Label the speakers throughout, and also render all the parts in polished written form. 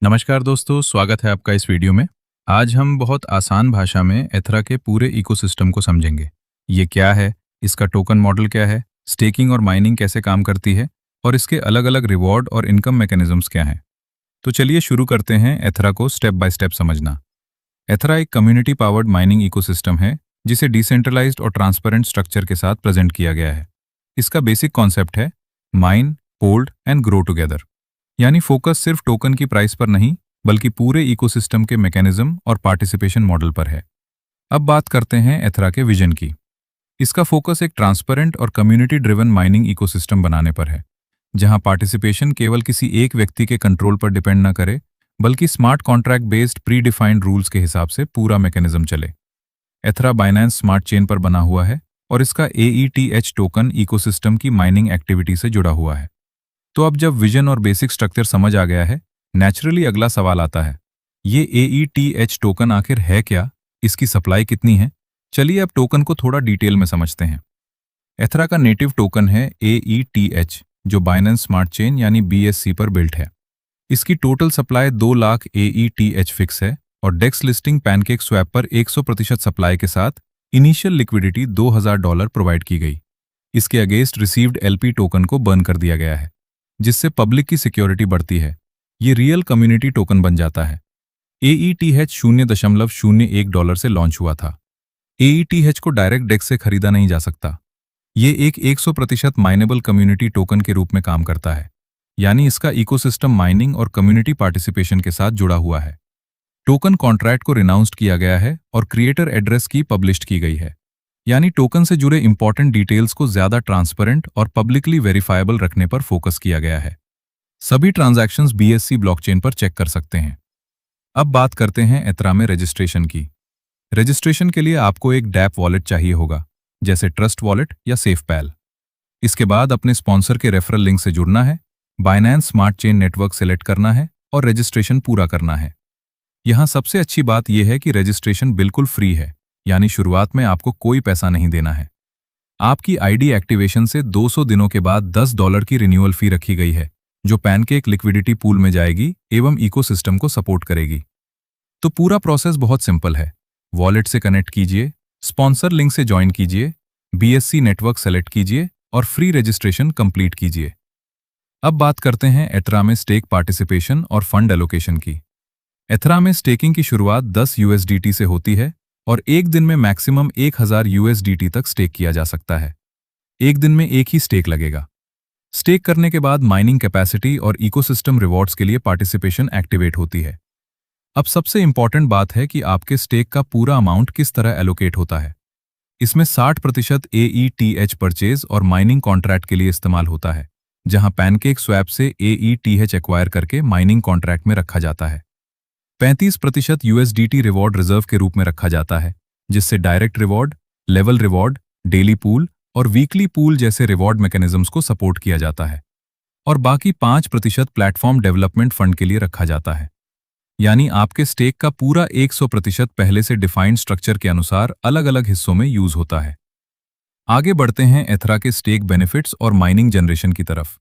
Speaker 1: नमस्कार दोस्तों, स्वागत है आपका इस वीडियो में। आज हम बहुत आसान भाषा में एथरा के पूरे इकोसिस्टम को समझेंगे। ये क्या है, इसका टोकन मॉडल क्या है, स्टेकिंग और माइनिंग कैसे काम करती है और इसके अलग-अलग रिवॉर्ड और इनकम मैकेनिज्म्स क्या हैं। तो चलिए शुरू करते हैं एथरा को स्टेप बाय स्टेप समझना। एथरा एक कम्युनिटी पावर्ड माइनिंग इकोसिस्टम है जिसे डिसेंट्रलाइज्ड और ट्रांसपेरेंट स्ट्रक्चर के साथ प्रेजेंट किया गया है। इसका बेसिक कॉन्सेप्ट है mine, hold and grow together. यानी फोकस सिर्फ टोकन की प्राइस पर नहीं बल्कि पूरे इकोसिस्टम के मैकेनिज्म और पार्टिसिपेशन मॉडल पर है। अब बात करते हैं एथरा के विजन की। इसका फोकस एक ट्रांसपेरेंट और कम्युनिटी ड्रिवन माइनिंग इकोसिस्टम बनाने पर है, जहां पार्टिसिपेशन केवल किसी एक व्यक्ति के कंट्रोल पर डिपेंड न करे बल्कि smart contract based pre defined rules के हिसाब से पूरा मैकेनिज्म चले। एथरा बाइनेंस स्मार्ट चेन पर बना हुआ है और इसका AETH टोकन इकोसिस्टम की माइनिंग एक्टिविटी से जुड़ा हुआ है। तो अब जब विजन और बेसिक स्ट्रक्चर समझ आ गया है, नेचुरली अगला सवाल आता है, ये AETH टोकन आखिर है क्या, इसकी सप्लाई कितनी है। चलिए अब टोकन को थोड़ा डिटेल में समझते हैं। एथरा का नेटिव टोकन है AETH, जो बाइनेंस स्मार्ट चेन यानी BSC पर बिल्ट है। इसकी total supply 2 lakh AETH fix है और डेक्स लिस्टिंग पैनकेक स्वैप पर 100% सप्लाई के साथ इनिशियल लिक्विडिटी $2000 प्रोवाइड की गई। इसके अगेंस्ट रिसीव्ड LP टोकन को बर्न कर दिया गया है, जिससे पब्लिक की सिक्योरिटी बढ़ती है। ये रियल कम्युनिटी टोकन बन जाता है। AETH $0.01 से लॉन्च हुआ था। AETH को डायरेक्ट डेक्स से खरीदा नहीं जा सकता। ये एक 100% माइनेबल कम्युनिटी टोकन के रूप में काम करता है, यानी इसका इकोसिस्टम माइनिंग और कम्युनिटी पार्टिसिपेशन के साथ जुड़ा हुआ है। टोकन कॉन्ट्रैक्ट को रिनाउंस्ड किया गया है और क्रिएटर एड्रेस की पब्लिश्ड की गई है, यानी टोकन से जुड़े इंपॉर्टेंट डिटेल्स को ज्यादा ट्रांसपेरेंट और पब्लिकली वेरीफाएबल रखने पर फोकस किया गया है। सभी ट्रांजैक्शंस BSC ब्लॉकचेन पर चेक कर सकते हैं। अब बात करते हैं एथरा में रजिस्ट्रेशन की। रजिस्ट्रेशन के लिए आपको एक डैप वॉलेट चाहिए होगा, जैसे ट्रस्ट वॉलेट या सेफपैल। इसके बाद अपने स्पॉन्सर के रेफरल लिंक से जुड़ना है, Binance smart chain network select करना है और रजिस्ट्रेशन पूरा करना है। यहाँ सबसे अच्छी बात यह है कि रजिस्ट्रेशन बिल्कुल फ्री है, यानी शुरुआत में आपको कोई पैसा नहीं देना है। आपकी आईडी एक्टिवेशन से 200 दिनों के बाद $10 की रिन्यूअल फी रखी गई है, जो पैनकेक लिक्विडिटी पूल में जाएगी एवं इकोसिस्टम को सपोर्ट करेगी। तो पूरा प्रोसेस बहुत सिंपल है। वॉलेट से कनेक्ट कीजिए, स्पॉन्सर लिंक से ज्वाइन कीजिए, BSC नेटवर्क सेलेक्ट कीजिए और फ्री रजिस्ट्रेशन कंप्लीट कीजिए। अब बात करते हैं एथरा में स्टेक पार्टिसिपेशन और फंड एलोकेशन की। एथरा में स्टेकिंग की शुरुआत 10 USDT से होती है और एक दिन में मैक्सिमम 1000 USDT तक स्टेक किया जा सकता है। एक दिन में एक ही स्टेक लगेगा। स्टेक करने के बाद माइनिंग कैपेसिटी और इकोसिस्टम रिवॉर्ड्स के लिए पार्टिसिपेशन एक्टिवेट होती है। अब सबसे इंपॉर्टेंट बात है कि आपके स्टेक का पूरा अमाउंट किस तरह एलोकेट होता है। इसमें 60% AETH परचेज और माइनिंग कॉन्ट्रैक्ट के लिए इस्तेमाल होता है, जहां पैनकेक स्वैप से AETH एक्वायर करके माइनिंग कॉन्ट्रैक्ट में रखा जाता है। 35% USDT रिवॉर्ड रिजर्व के रूप में रखा जाता है, जिससे direct reward, level reward, daily pool और वीकली पूल जैसे रिवॉर्ड मैकेनिज्म्स को सपोर्ट किया जाता है। और बाकी 5% प्लेटफॉर्म डेवलपमेंट फंड के लिए रखा जाता है। यानी आपके स्टेक का पूरा 100% पहले से डिफाइंड स्ट्रक्चर के अनुसार अलग अलग हिस्सों में यूज होता है। आगे बढ़ते हैं एथरा के स्टेक बेनिफिट्स और माइनिंग जनरेशन की तरफ।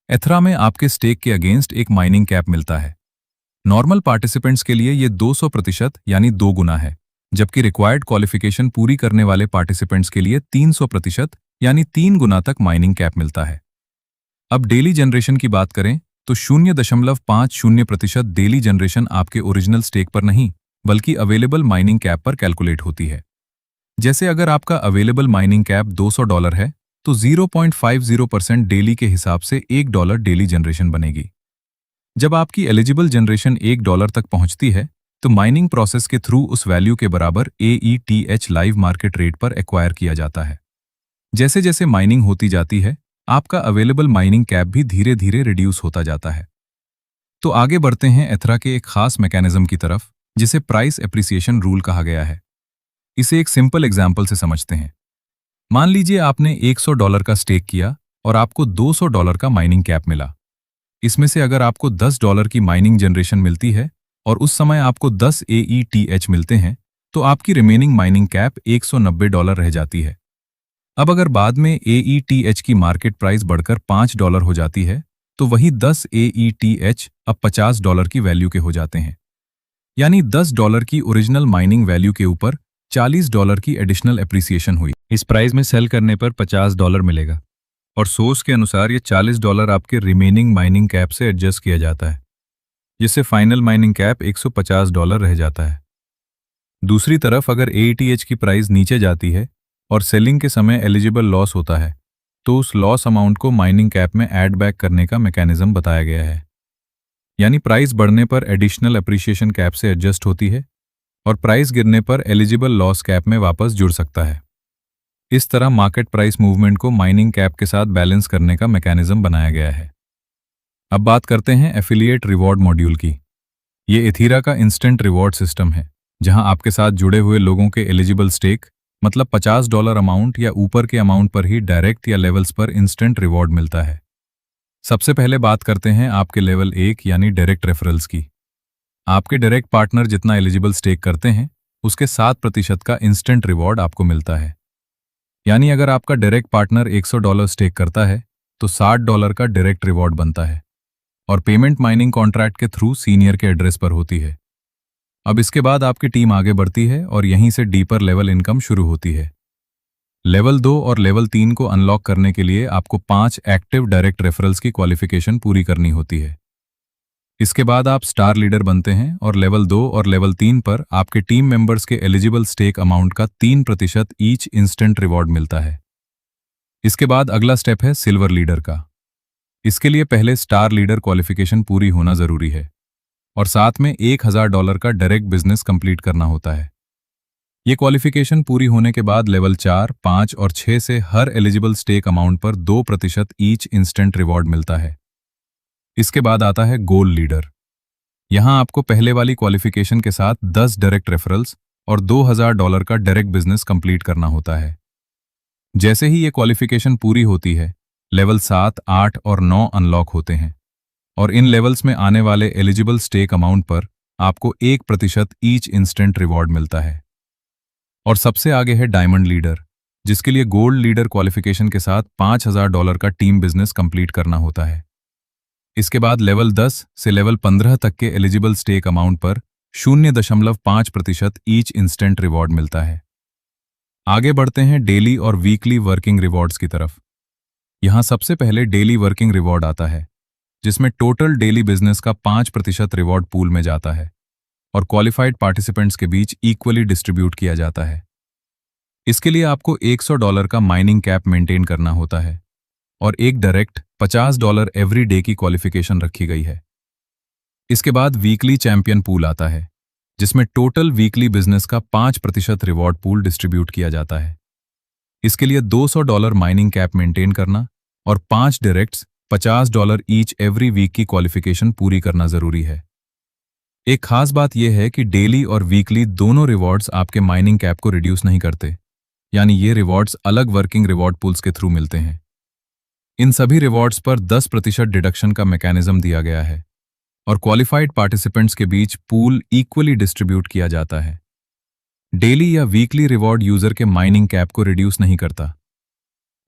Speaker 1: एथरा में आपके स्टेक के अगेंस्ट एक माइनिंग कैप मिलता है। नॉर्मल पार्टिसिपेंट्स के लिए ये 200% यानी 2 गुना है, जबकि रिक्वायर्ड क्वालिफिकेशन पूरी करने वाले पार्टिसिपेंट्स के लिए 300% यानी 3 गुना तक माइनिंग कैप मिलता है। अब डेली जनरेशन की बात करें तो 0.50% डेली जनरेशन आपके ओरिजिनल स्टेक पर नहीं बल्कि अवेलेबल माइनिंग कैप पर कैलकुलेट होती है। जैसे अगर आपका अवेलेबल माइनिंग कैप $200 है तो 0.50% डेली के हिसाब से $1 डेली जनरेशन बनेगी। जब आपकी एलिजिबल जनरेशन $1 तक पहुंचती है तो माइनिंग प्रोसेस के थ्रू उस वैल्यू के बराबर AETH लाइव मार्केट रेट पर एक्वायर किया जाता है। जैसे जैसे माइनिंग होती जाती है, आपका अवेलेबल माइनिंग कैप भी धीरे धीरे रिड्यूस होता जाता है। तो आगे बढ़ते हैं एथरा के एक खास मैकेनिज्म की तरफ, जिसे प्राइस एप्रिसिएशन रूल कहा गया है। इसे एक सिंपल एग्जाम्पल से समझते हैं। मान लीजिए आपने $100 का स्टेक किया और आपको $200 का माइनिंग कैप मिला। इसमें से अगर आपको $10 की माइनिंग जनरेशन मिलती है और उस समय आपको 10 AETH मिलते हैं, तो आपकी रिमेनिंग माइनिंग कैप $190 रह जाती है। अब अगर बाद में AETH की मार्केट प्राइस बढ़कर $5 हो जाती है, तो वही 10 AETH अब $50 की वैल्यू के हो जाते हैं। यानी $10 की ओरिजिनल माइनिंग वैल्यू के ऊपर $40 की एडिशनल एप्रिसिएशन हुई। इस प्राइस में सेल करने पर $50 मिलेगा और सोर्स के अनुसार ये $40 आपके रिमेनिंग माइनिंग कैप से एडजस्ट किया जाता है, जिससे फाइनल माइनिंग कैप $150 रह जाता है। दूसरी तरफ अगर AETH की प्राइस नीचे जाती है और सेलिंग के समय एलिजिबल लॉस होता है, तो उस लॉस अमाउंट को माइनिंग कैप में ऐड बैक करने का मैकेनिज्म बताया गया है। यानी प्राइस बढ़ने पर एडिशनल एप्रिसिएशन कैप से एडजस्ट होती है और प्राइस गिरने पर एलिजिबल लॉस कैप में वापस जुड़ सकता है। इस तरह मार्केट प्राइस मूवमेंट को माइनिंग कैप के साथ बैलेंस करने का मैकेनिज्म बनाया गया है। अब बात करते हैं एफिलिएट रिवॉर्ड मॉड्यूल की। ये एथीरा का इंस्टेंट रिवॉर्ड सिस्टम है, जहां आपके साथ जुड़े हुए लोगों के एलिजिबल स्टेक मतलब $50 अमाउंट या ऊपर के अमाउंट पर ही डायरेक्ट या लेवल्स पर इंस्टेंट रिवॉर्ड मिलता है। सबसे पहले बात करते हैं आपके लेवल 1 यानी डायरेक्ट रेफरल्स की। आपके डायरेक्ट पार्टनर जितना एलिजिबल स्टेक करते हैं, उसके 7% का इंस्टेंट रिवॉर्ड आपको मिलता है। यानी अगर आपका डायरेक्ट पार्टनर $100 स्टेक करता है, तो $60 का डायरेक्ट रिवॉर्ड बनता है और पेमेंट माइनिंग कॉन्ट्रैक्ट के थ्रू सीनियर के एड्रेस पर होती है। अब इसके बाद आपकी टीम आगे बढ़ती है और यहीं से डीपर लेवल इनकम शुरू होती है। लेवल 2 और लेवल 3 को अनलॉक करने के लिए आपको 5 एक्टिव डायरेक्ट रेफरल्स की क्वालिफिकेशन पूरी करनी होती है। इसके बाद आप स्टार लीडर बनते हैं और लेवल 2 और लेवल 3 पर आपके टीम मेंबर्स के एलिजिबल स्टेक अमाउंट का 3% ईच इंस्टेंट रिवॉर्ड मिलता है। इसके बाद अगला स्टेप है सिल्वर लीडर का। इसके लिए पहले स्टार लीडर क्वालिफिकेशन पूरी होना जरूरी है और साथ में $1000 का डायरेक्ट बिजनेस कंप्लीट करना होता है। ये क्वालिफिकेशन पूरी होने के बाद लेवल 4, 5 और 6 से हर एलिजिबल स्टेक अमाउंट पर 2% ईच इंस्टेंट रिवॉर्ड मिलता है। इसके बाद आता है गोल्ड लीडर। यहां आपको पहले वाली क्वालिफिकेशन के साथ 10 डायरेक्ट रेफरल्स और $2000 का डायरेक्ट बिजनेस कंप्लीट करना होता है। जैसे ही ये क्वालिफिकेशन पूरी होती है, लेवल 7, 8 और 9 अनलॉक होते हैं और इन लेवल्स में आने वाले एलिजिबल स्टेक अमाउंट पर आपको 1% ईच इंस्टेंट रिवॉर्ड मिलता है। और सबसे आगे है डायमंड लीडर, जिसके लिए गोल्ड लीडर क्वालिफिकेशन के साथ $5000 का टीम बिजनेस कंप्लीट करना होता है। इसके बाद लेवल 10 से लेवल 15 तक के एलिजिबल स्टेक अमाउंट पर 0.5% ईच इंस्टेंट रिवॉर्ड मिलता है। आगे बढ़ते हैं डेली और वीकली वर्किंग रिवॉर्ड्स की तरफ। यहां सबसे पहले डेली वर्किंग रिवॉर्ड आता है, जिसमें टोटल डेली बिजनेस का 5% रिवॉर्ड पूल में जाता है और क्वालिफाइड पार्टिसिपेंट्स के बीच इक्वली डिस्ट्रीब्यूट किया जाता है। इसके लिए आपको $100 का माइनिंग कैप मेंटेन करना होता है और एक डायरेक्ट $50 एवरी डे की क्वालिफिकेशन रखी गई है। इसके बाद वीकली चैंपियन पूल आता है, जिसमें टोटल वीकली बिजनेस का 5% रिवॉर्ड पूल डिस्ट्रीब्यूट किया जाता है। इसके लिए $200 माइनिंग कैप मेंटेन करना और 5 डायरेक्ट्स $50 ईच एवरी वीक की क्वालिफिकेशन पूरी करना जरूरी है। एक खास बात यह है कि डेली और वीकली दोनों रिवॉर्ड्स आपके माइनिंग कैप को रिड्यूस नहीं करते, यानी ये रिवॉर्ड्स अलग वर्किंग रिवॉर्ड पूल्स के थ्रू मिलते हैं। इन सभी रिवॉर्ड्स पर 10% डिडक्शन का मैकेनिज्म दिया गया है और क्वालिफाइड पार्टिसिपेंट्स के बीच पूल इक्वली डिस्ट्रीब्यूट किया जाता है। डेली या वीकली रिवॉर्ड यूजर के माइनिंग कैप को रिड्यूस नहीं करता।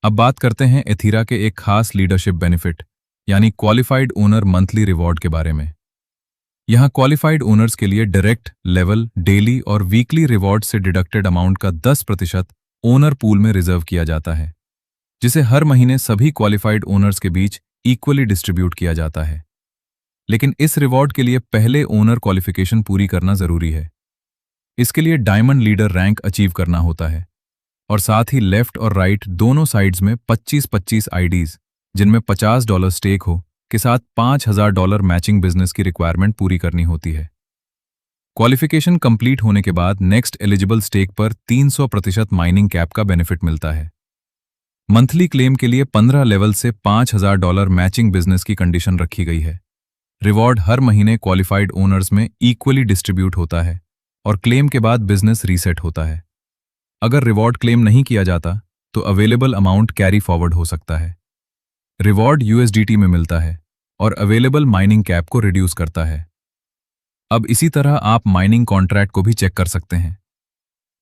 Speaker 1: अब बात करते हैं एथीरा के एक खास लीडरशिप बेनिफिट यानी क्वालिफाइड ओनर मंथली रिवॉर्ड के बारे में। यहां क्वालिफाइड ओनर्स के लिए डायरेक्ट, लेवल, डेली और वीकली रिवॉर्ड से डिडक्टेड अमाउंट का 10% ओनर पूल में रिजर्व किया जाता है, जिसे हर महीने सभी क्वालिफाइड ओनर्स के बीच इक्वली डिस्ट्रीब्यूट किया जाता है। लेकिन इस रिवॉर्ड के लिए पहले ओनर क्वालिफिकेशन पूरी करना जरूरी है। इसके लिए डायमंड लीडर रैंक अचीव करना होता है और साथ ही लेफ्ट और राइट दोनों साइड्स में 25-25 आईडीज जिनमें $50 स्टेक हो के साथ $5000 मैचिंग बिजनेस की रिक्वायरमेंट पूरी करनी होती है। क्वालिफिकेशन कंप्लीट होने के बाद नेक्स्ट एलिजिबल स्टेक पर 300% माइनिंग कैप का बेनिफिट मिलता है। मंथली क्लेम के लिए 15 लेवल से $5000 मैचिंग बिजनेस की कंडीशन रखी गई है। रिवॉर्ड हर महीने क्वालिफाइड ओनर्स में इक्वली डिस्ट्रीब्यूट होता है और क्लेम के बाद बिजनेस रीसेट होता है। अगर रिवॉर्ड क्लेम नहीं किया जाता तो अवेलेबल अमाउंट कैरी फॉरवर्ड हो सकता है। रिवॉर्ड USDT में मिलता है और अवेलेबल माइनिंग कैप को रिड्यूस करता है। अब इसी तरह आप माइनिंग कॉन्ट्रैक्ट को भी चेक कर सकते हैं।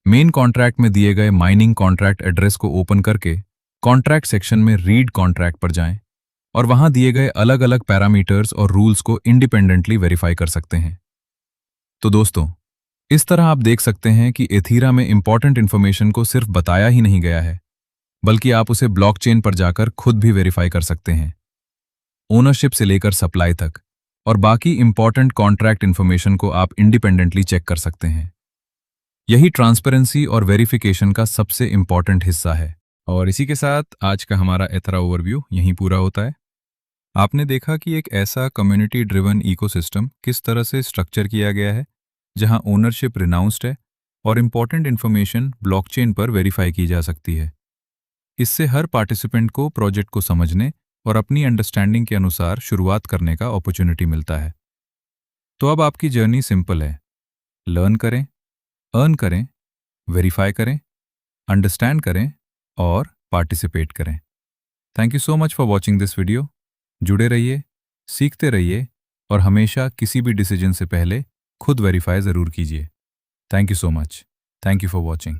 Speaker 1: मेन कॉन्ट्रैक्ट में दिए गए माइनिंग कॉन्ट्रैक्ट एड्रेस को ओपन करके कॉन्ट्रैक्ट सेक्शन में रीड कॉन्ट्रैक्ट पर जाएं और वहां दिए गए अलग अलग पैरामीटर्स और रूल्स को इंडिपेंडेंटली वेरीफाई कर सकते हैं। तो दोस्तों, इस तरह आप देख सकते हैं कि एथीरा में इंपॉर्टेंट इंफॉर्मेशन को सिर्फ बताया ही नहीं गया है, बल्कि आप उसे ब्लॉकचेन पर जाकर खुद भी वेरीफाई कर सकते हैं, ओनरशिप से लेकर सप्लाई तक, और बाकी इंपॉर्टेंट कॉन्ट्रैक्ट इंफॉर्मेशन को आप इंडिपेंडेंटली चेक कर सकते हैं। यही ट्रांसपेरेंसी और वेरिफिकेशन का सबसे इंपॉर्टेंट हिस्सा है। और इसी के साथ आज का हमारा एथरा ओवरव्यू यहीं पूरा होता है। आपने देखा कि एक ऐसा कम्युनिटी ड्रिवन इकोसिस्टम किस तरह से स्ट्रक्चर किया गया है, जहां ओनरशिप रिनाउंस्ड है और इंपॉर्टेंट इंफॉर्मेशन ब्लॉकचेन पर वेरीफाई की जा सकती है। इससे हर पार्टिसिपेंट को प्रोजेक्ट को समझने और अपनी अंडरस्टैंडिंग के अनुसार शुरुआत करने का अपॉर्चुनिटी मिलता है। तो अब आपकी जर्नी सिंपल है। लर्न करें, अर्न करें, वेरीफाई करें, अंडरस्टैंड करें और पार्टिसिपेट करें। Thank you so much for watching this video. जुड़े रहिए, सीखते रहिए और हमेशा किसी भी डिसीजन से पहले खुद वेरीफाई ज़रूर कीजिए। Thank you so much. Thank you for watching.